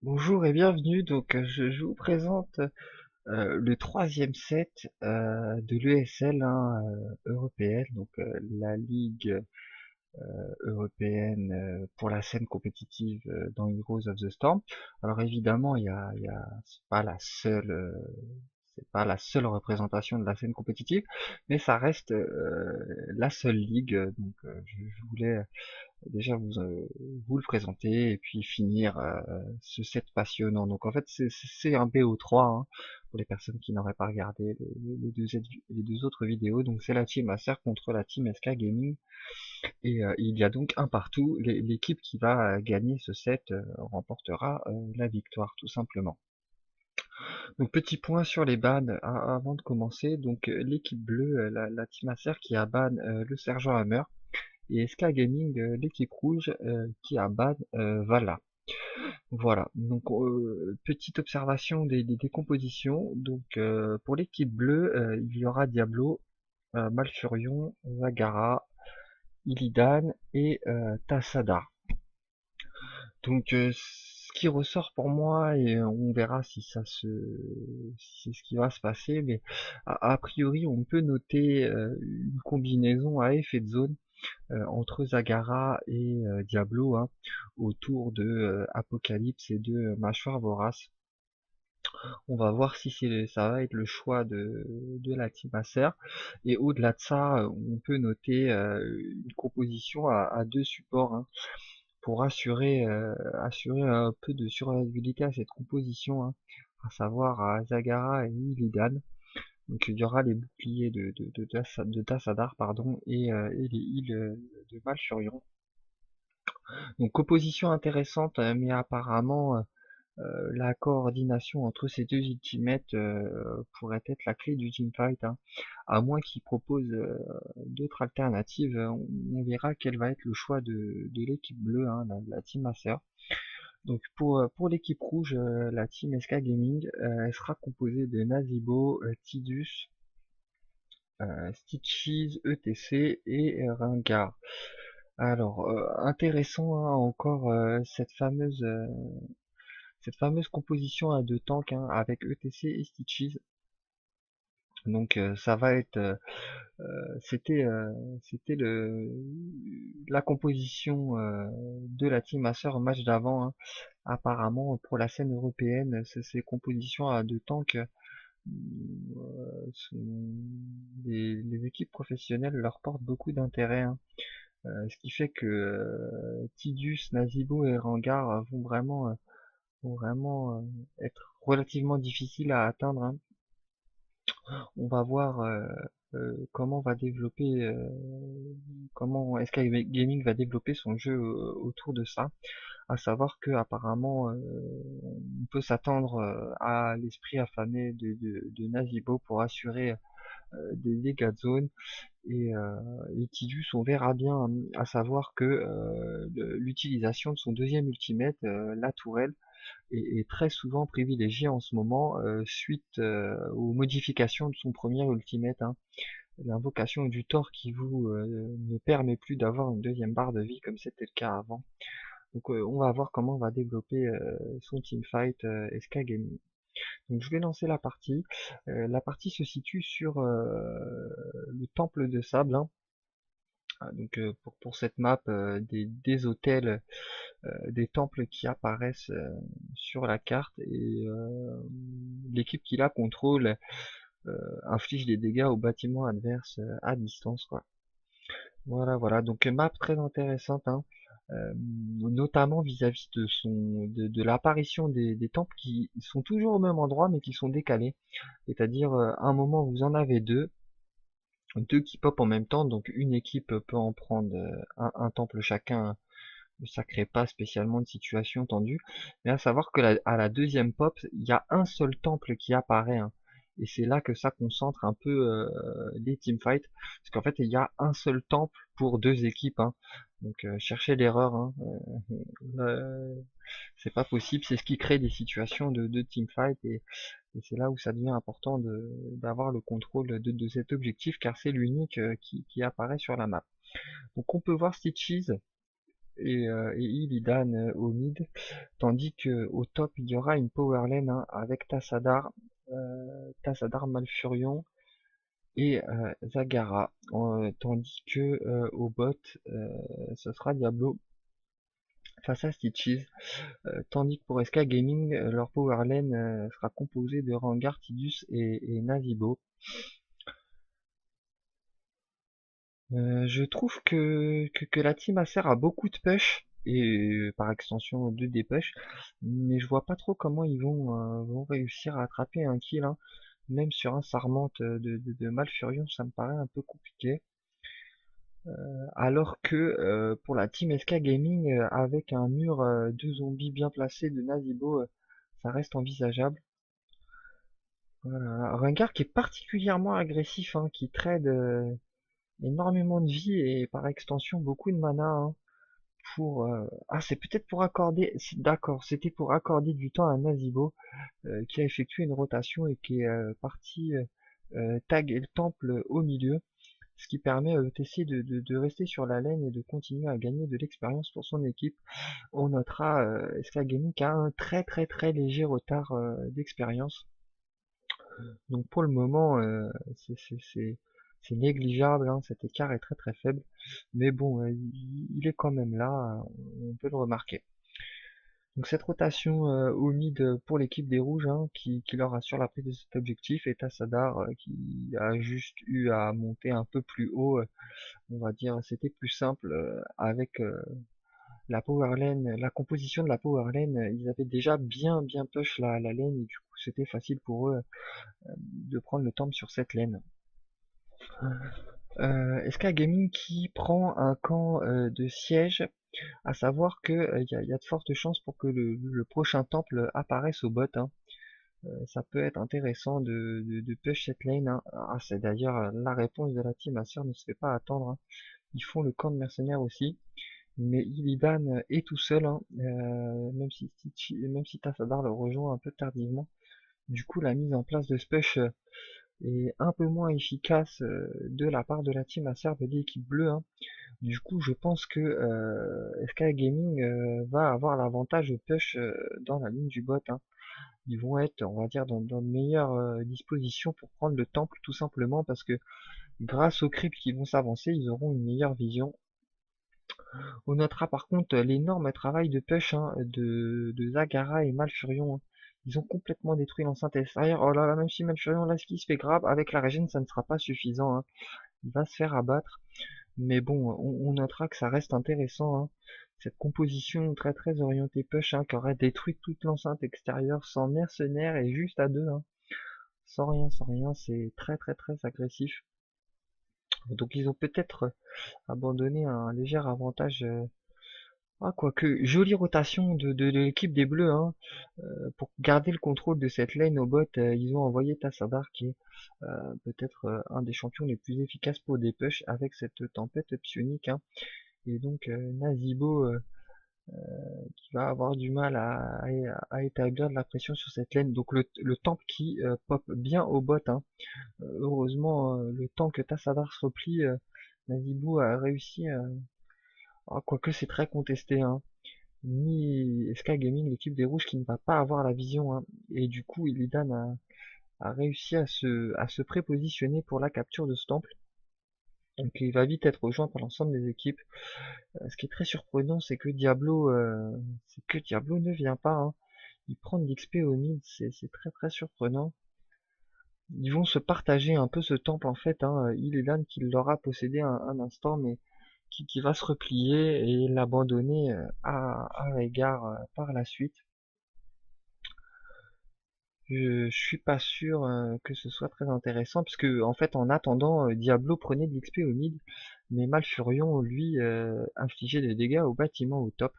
Bonjour et bienvenue. Je vous présente le troisième set de l'ESL européenne, la Ligue européenne pour la scène compétitive dans Heroes of the Storm. Alors évidemment, c'est pas la seule, c'est pas la seule représentation de la scène compétitive, mais ça reste la seule ligue. Je voulais déjà vous le présenter et puis finir ce set passionnant. Donc en fait c'est un BO3 pour les personnes qui n'auraient pas regardé les deux autres vidéos. Donc c'est la team Acer contre la team SK Gaming et il y a donc un partout. L'équipe qui va gagner ce set remportera la victoire tout simplement. Donc petit point sur les bans avant de commencer. Donc l'équipe bleue, la team Acer qui a ban le sergent Hammer et SK Gaming, l'équipe rouge, qui a ban Vala. Voilà, donc petite observation des compositions. Pour l'équipe bleue, il y aura Diablo, Malfurion, Zagara, Illidan et Tassadar. Ce qui ressort pour moi, et on verra si c'est ce qui va se passer, mais a priori on peut noter une combinaison AF et de zone entre Zagara et Diablo, autour de Apocalypse et de Mâchoire Vorace. On va voir si ça va être le choix de la team Acer. Et au-delà de ça, on peut noter une composition à deux supports, pour assurer un peu de survivabilité à cette composition, à savoir à Zagara et Illidan. Donc il y aura les boucliers de Tassadar, pardon, et les heals de Malfurion. Donc composition intéressante, mais apparemment la coordination entre ces deux ultimates pourrait être la clé du teamfight, à moins qu'ils proposent d'autres alternatives. On verra quel va être le choix de l'équipe bleue, la team Acer. Donc pour l'équipe rouge, la team SK Gaming, elle sera composée de Nazibo, Tidus, Stitches, ETC et Ringar. Alors, intéressant encore cette fameuse composition à deux tanks, avec ETC et Stitches. Donc ça va être, c'était c'était la composition de la team Acer au match d'avant, apparemment pour la scène européenne, ces compositions à deux tanks sont les équipes professionnelles leur portent beaucoup d'intérêt, ce qui fait que Tidus, Nazibo et Rengar vont vraiment être relativement difficiles à atteindre, On va voir comment va développer, comment SK Gaming va développer son jeu autour de ça. À savoir que apparemment on peut s'attendre à l'esprit affamé de Nazibo pour assurer des dégâts de zone et Tidus on verra bien, à savoir que l'utilisation de son deuxième ultimate, la tourelle, est très souvent privilégié en ce moment suite aux modifications de son premier ultimate, l'invocation du Thor qui vous ne permet plus d'avoir une deuxième barre de vie comme c'était le cas avant. Donc on va voir comment on va développer son teamfight SK Gaming. Donc je vais lancer la partie. La partie se situe sur le temple de sable, pour cette map, des hôtels, des temples qui apparaissent sur la carte et l'équipe qui la contrôle inflige des dégâts aux bâtiments adverses à distance, quoi. Voilà, voilà. Donc map très intéressante, notamment vis-à-vis de l'apparition des temples qui sont toujours au même endroit mais qui sont décalés. C'est-à-dire à un moment vous en avez deux qui pop en même temps, donc une équipe peut en prendre un temple chacun, ça crée pas spécialement de situation tendue, mais à savoir que à la deuxième pop, il y a un seul temple qui apparaît, et c'est là que ça concentre un peu les teamfights, parce qu'en fait il y a un seul temple pour deux équipes, donc cherchez l'erreur, c'est pas possible, c'est ce qui crée des situations de teamfight, et c'est là où ça devient important d'avoir le contrôle de cet objectif, car c'est l'unique qui apparaît sur la map. Donc on peut voir Stitches et Illidan au mid, tandis que au top il y aura une power lane hein, avec Tassadar Malfurion et Zagara, tandis que au bot ce sera Diablo face à Stitches, tandis que pour SK Gaming leur power lane sera composée de Rengar, Tidus et Navibo. Je trouve que la team Acer a beaucoup de push et par extension de des push, mais je vois pas trop comment ils vont réussir à attraper un kill, hein. Même sur un Sarmante de Malfurion, ça me paraît un peu compliqué. Alors que pour la team SK Gaming, avec un mur de zombies bien placé de Nazibo, ça reste envisageable. Voilà. Rengar qui est particulièrement agressif, hein, qui trade énormément de vie et par extension beaucoup de mana hein, pour ah c'est peut-être pour accorder d'accord c'était pour accorder du temps à Nazibo qui a effectué une rotation et qui est parti tag le temple au milieu, ce qui permet à ETC de rester sur la lane et de continuer à gagner de l'expérience pour son équipe. On notera SK Gaming qui a un très léger retard d'expérience, donc pour le moment c'est négligeable, hein, cet écart est très faible, mais bon, il est quand même là, on peut le remarquer. Donc cette rotation au mid pour l'équipe des rouges hein, qui leur assure la prise de cet objectif, et Tassadar qui a juste eu à monter un peu plus haut, on va dire c'était plus simple avec la power lane, la composition de la power lane, ils avaient déjà bien push la lane et du coup c'était facile pour eux de prendre le temps sur cette lane. SK Gaming qui prend un camp de siège, à savoir que y a de fortes chances pour que le prochain temple apparaisse au bot, hein. Ça peut être intéressant de push cette lane, hein. Ah, c'est d'ailleurs la réponse de la team Acer ne se fait pas attendre, hein. Ils font le camp de mercenaires aussi, mais Illidan est tout seul, hein, même si Tassadar le rejoint un peu tardivement. Du coup, la mise en place de ce push est un peu moins efficace de la part de la team Acer de l'équipe bleue, hein. Du coup, je pense que SK Gaming va avoir l'avantage au push dans la ligne du bot, hein. Ils vont être, on va dire, dans de meilleures dispositions pour prendre le temple, tout simplement parce que grâce aux creeps qui vont s'avancer, ils auront une meilleure vision. On notera par contre l'énorme travail de push hein, de Zagara et Malfurion, hein. Ils ont complètement détruit l'enceinte extérieure. Oh là là, même si Malfurion là ce qui se fait grave, avec la régène ça ne sera pas suffisant, hein. Il va se faire abattre. Mais bon, on notera que ça reste intéressant, hein. Cette composition très orientée push hein, qui aurait détruit toute l'enceinte extérieure sans mercenaires et juste à deux, hein. Sans rien, c'est très agressif. Donc ils ont peut-être abandonné un léger avantage. Ah, quoique, jolie rotation de l'équipe des Bleus, hein. Pour garder le contrôle de cette lane au bot, ils ont envoyé Tassadar qui est peut-être un des champions les plus efficaces pour des push avec cette tempête psionique, hein. Et donc Nazibo qui va avoir du mal à établir de la pression sur cette lane. Donc le temple qui pop bien au bot, hein. Heureusement, le temps que Tassadar se replie, Nazibo a réussi. Quoique c'est très contesté, hein. Ni SK Gaming, l'équipe des rouges qui ne va pas avoir la vision, hein. Et du coup, Illidan a réussi à se prépositionner pour la capture de ce temple. Donc il va vite être rejoint par l'ensemble des équipes. Ce qui est très surprenant, c'est que Diablo ne vient pas, hein. Il prend de l'XP au mid, c'est très surprenant. Ils vont se partager un peu ce temple en fait, hein. Illidan qui l'aura possédé un instant, mais qui va se replier et l'abandonner à Rhaegar par la suite. Je suis pas sûr que ce soit très intéressant, parce que en fait en attendant Diablo prenait de l'XP au mid, mais Malfurion lui infligeait des dégâts au bâtiment au top.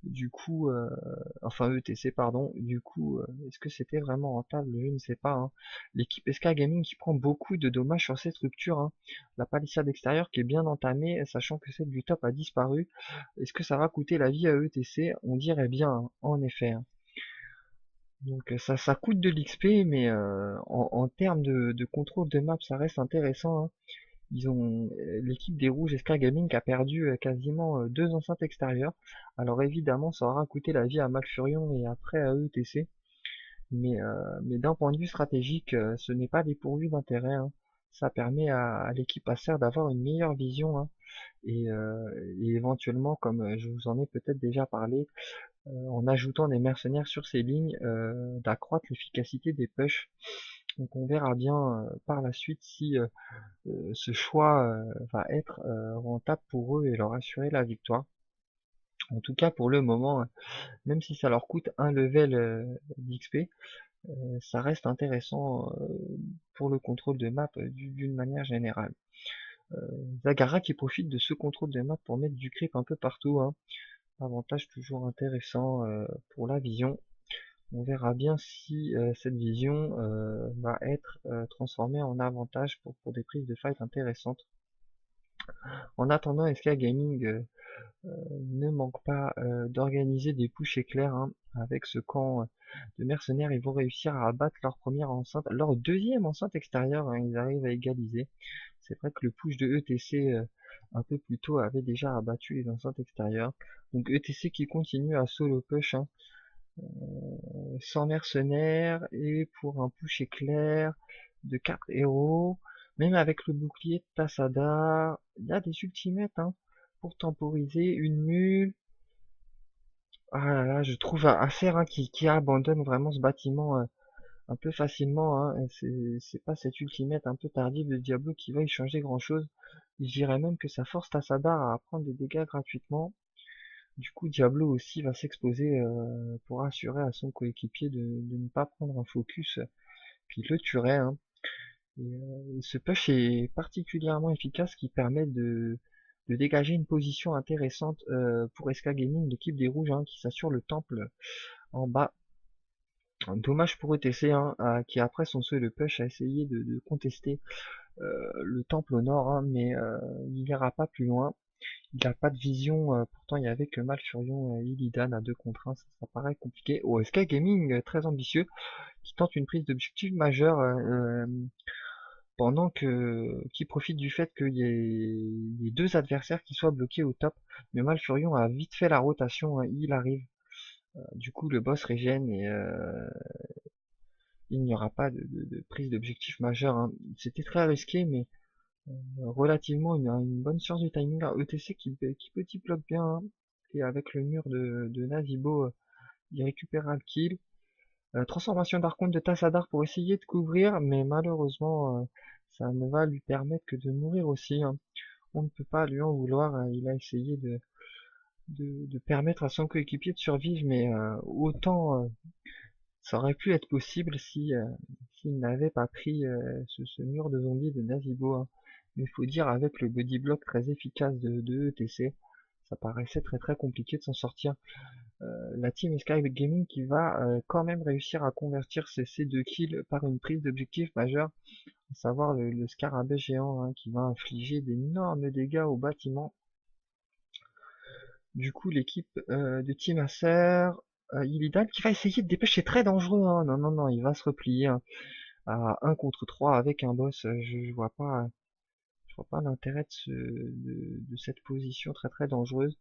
Du coup, enfin ETC pardon, du coup, est-ce que c'était vraiment rentable? Je ne sais pas, hein. L'équipe SK Gaming qui prend beaucoup de dommages sur cette structure, hein. La palissade extérieure qui est bien entamée, sachant que celle du top a disparu. Est-ce que ça va coûter la vie à ETC? On dirait bien, hein, en effet, hein. Donc ça coûte de l'XP, mais en termes de contrôle de map, ça reste intéressant, hein. L'équipe des Rouges SK Gaming a perdu quasiment deux enceintes extérieures. Alors évidemment, ça aura coûté la vie à Malfurion et après à ETC. Mais d'un point de vue stratégique, ce n'est pas dépourvu d'intérêt, hein. Ça permet à l'équipe Acer d'avoir une meilleure vision, hein, et éventuellement, comme je vous en ai peut-être déjà parlé, en ajoutant des mercenaires sur ces lignes, d'accroître l'efficacité des push. Donc on verra bien par la suite si ce choix va être rentable pour eux et leur assurer la victoire. En tout cas pour le moment, même si ça leur coûte un level d'XP, ça reste intéressant pour le contrôle de map d'une manière générale. Zagara qui profite de ce contrôle de map pour mettre du creep un peu partout, hein. Avantage toujours intéressant pour la vision. On verra bien si cette vision va être transformée en avantage pour des prises de fight intéressantes. En attendant, SK Gaming ne manque pas d'organiser des pushs éclairs, hein. Avec ce camp de mercenaires, ils vont réussir à abattre leur première enceinte, leur deuxième enceinte extérieure, hein, ils arrivent à égaliser. C'est vrai que le push de ETC un peu plus tôt avait déjà abattu les enceintes extérieures. Donc ETC qui continue à solo push, hein, sans mercenaires et pour un push éclair de 4 héros. Même avec le bouclier de Tassadar, il y a des ultimates, hein, pour temporiser une mule. Ah là là, je trouve Acer, hein, qui abandonne vraiment ce bâtiment un peu facilement, hein. C'est pas cette ultimate un peu tardive de Diablo qui va y changer grand chose. Je dirais même que ça force Tassadar à prendre des dégâts gratuitement. Du coup, Diablo aussi va s'exposer pour assurer à son coéquipier de ne pas prendre un focus qui le tuerait, hein. Ce push est particulièrement efficace qui permet de dégager une position intéressante pour SK Gaming, l'équipe des rouges, hein, qui s'assure le temple en bas. Dommage pour ETC, hein, qui après son seuil de push a essayé de contester le temple au nord, hein, mais il n'ira pas plus loin. Il n'a pas de vision, pourtant il y avait que Malfurion et Illidan à 2 contre 1, ça paraît compliqué. Oh, SK Gaming, très ambitieux, qui tente une prise d'objectif majeure pendant qui profite du fait qu'il y ait les deux adversaires qui soient bloqués au top. Mais Malfurion a vite fait la rotation, hein, il arrive. Du coup le boss régène et il n'y aura pas de prise d'objectif majeure, hein. C'était très risqué, mais relativement une bonne science du timing. ETC qui petit bloque bien, hein, et avec le mur de Nazibo, il récupérera le kill. Transformation d'archonte de Tassadar pour essayer de couvrir, mais malheureusement ça ne va lui permettre que de mourir aussi, hein. On ne peut pas lui en vouloir, hein. Il a essayé de permettre à son coéquipier de survivre, mais autant ça aurait pu être possible si s'il n'avait pas pris ce mur de zombies de Nazibo, hein. Mais faut dire avec le body block très efficace de ETC, ça paraissait très très compliqué de s'en sortir. La team Sky Gaming qui va quand même réussir à convertir ces deux kills par une prise d'objectif majeure, à savoir le scarabée géant, hein, qui va infliger d'énormes dégâts au bâtiment. Du coup, l'équipe de Team Acer, Illidan qui va essayer de dépêcher, c'est très dangereux, hein. Non, non, non, il va se replier, hein, à 1 contre 3 avec un boss. Je vois pas l'intérêt de cette position très très dangereuse.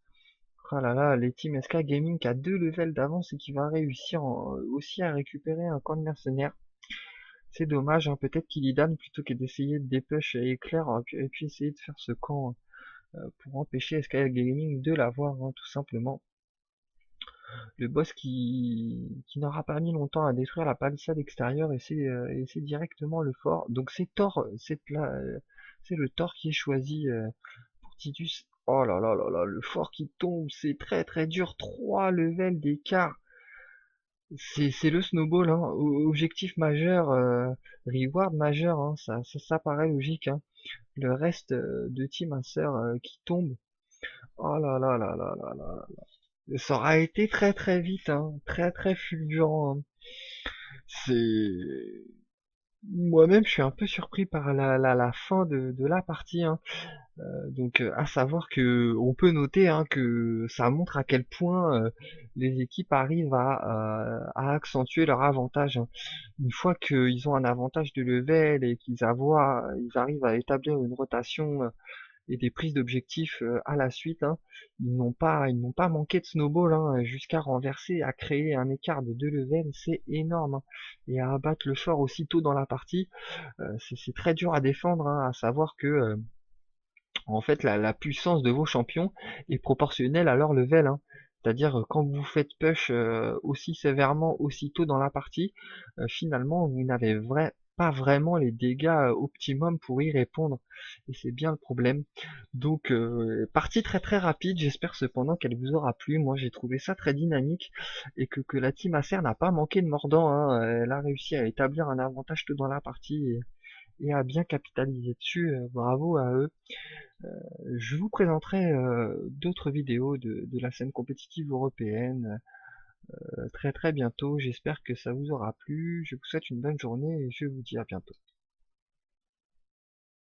Ah là là, les Team SK Gaming qui a 2 levels d'avance et qui va réussir aussi à récupérer un camp de mercenaires. C'est dommage, hein, peut-être qu'Illidan, plutôt que d'essayer de dépush éclair, aurait pu essayer de faire ce camp pour empêcher SK Gaming de l'avoir, hein, tout simplement. Le boss qui n'aura pas mis longtemps à détruire la palissade extérieure et c'est directement le fort. Donc c'est Thor, c'est le Thor qui est choisi pour Titus. Oh là là là là, le fort qui tombe, c'est très très dur, 3 levels d'écart. C'est le snowball, hein. Objectif majeur, reward majeur, hein. Ça paraît logique, hein. Le reste de Team Acer qui tombe. Oh là là là là là là. Ça aura été très très vite, hein, très très fulgurant, hein. C'est Moi-même, je suis un peu surpris par la fin de la partie, hein. À savoir que on peut noter, hein, que ça montre à quel point les équipes arrivent à accentuer leur avantage, hein. Une fois qu'ils ont un avantage de level et ils arrivent à établir une rotation et des prises d'objectifs à la suite, hein. Ils n'ont pas manqué de snowball, hein, jusqu'à renverser, à créer un écart de 2 levels, c'est énorme, hein. Et à abattre le fort aussitôt dans la partie, c'est très dur à défendre, hein, à savoir que en fait la puissance de vos champions est proportionnelle à leur level, hein. C'est-à-dire quand vous faites push aussi sévèrement aussitôt dans la partie, finalement vous n'avez pas vraiment les dégâts optimum pour y répondre. Et c'est bien le problème. Partie très très rapide, j'espère cependant qu'elle vous aura plu. Moi j'ai trouvé ça très dynamique et que la team Acer n'a pas manqué de mordant, hein. Elle a réussi à établir un avantage tout dans la partie et à bien capitaliser dessus. Bravo à eux. Je vous présenterai d'autres vidéos de la scène compétitive européenne très très bientôt. J'espère que ça vous aura plu. Je vous souhaite une bonne journée et je vous dis à bientôt.